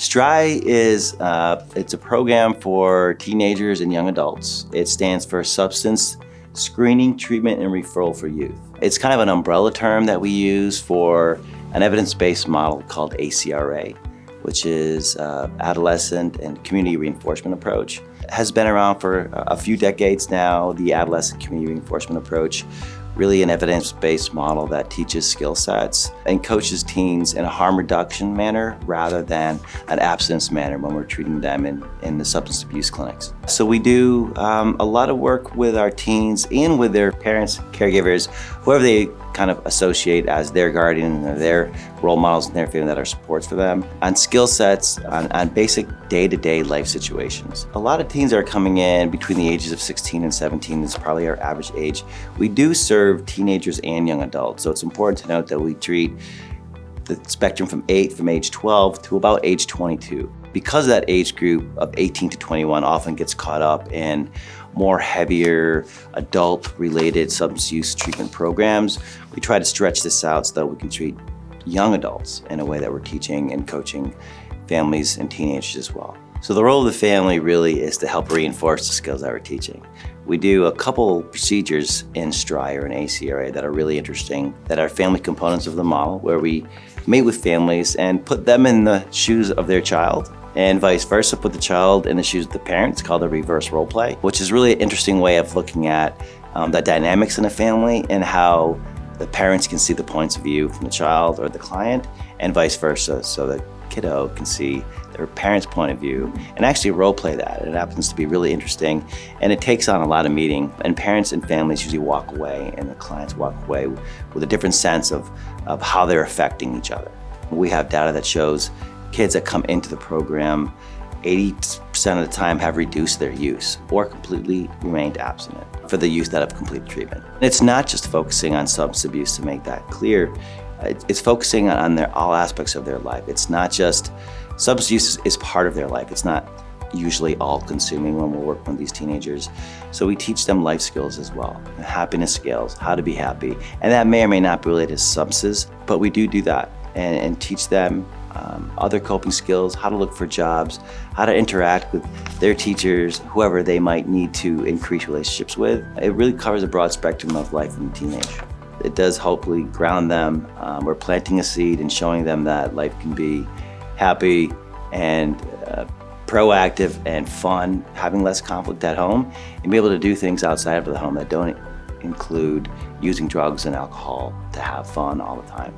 STRY is it's a program for teenagers and young adults. It stands for Substance Screening, Treatment, and Referral for Youth. It's kind of an umbrella term that we use for an evidence-based model called ACRA, which is Adolescent and Community Reinforcement Approach. It has been around for a few decades now, the Adolescent Community Reinforcement Approach. Really an evidence-based model that teaches skill sets and coaches teens in a harm reduction manner rather than an abstinence manner when we're treating them in the substance abuse clinics. So we do a lot of work with our teens and with their parents, caregivers, whoever they kind of associate as their guardian or their role models in their family that are supports for them, on skill sets, on basic day-to-day life situations. A lot of teens are coming in between the ages of 16 and 17. That's probably our average age. We do serve teenagers and young adults, so it's important to note that we treat the spectrum from age 12 to about age 22. Because that age group of 18 to 21 often gets caught up in more heavier adult-related substance use treatment programs, we try to stretch this out so that we can treat young adults in a way that we're teaching and coaching families and teenagers as well. So the role of the family really is to help reinforce the skills that we're teaching. We do a couple procedures in STRY or in ACRA that are really interesting, that are family components of the model, where we meet with families and put them in the shoes of their child, and vice versa, put the child in the shoes of the parent. It's called a reverse role play, which is really an interesting way of looking at the dynamics in a family and how the parents can see the points of view from the child or the client, and vice versa, so the kiddo can see their parents' point of view and actually role play that. It happens to be really interesting, and it takes on a lot of meaning, and parents and families usually walk away and the clients walk away with a different sense of how they're affecting each other. We have data that shows kids that come into the program 80% of the time have reduced their use or completely remained abstinent for the youth that have completed treatment. It's not just focusing on substance abuse, to make that clear. It's focusing on all aspects of their life. It's not just, substance use is part of their life. It's not usually all consuming when we're working with these teenagers. So we teach them life skills as well, happiness skills, how to be happy. And that may or may not be related to substances, but we do that and teach them other coping skills, how to look for jobs, how to interact with their teachers, whoever they might need to increase relationships with. It really covers a broad spectrum of life in the teenage. It does hopefully ground them. We're planting a seed and showing them that life can be happy and proactive and fun, having less conflict at home, and be able to do things outside of the home that don't include using drugs and alcohol to have fun all the time.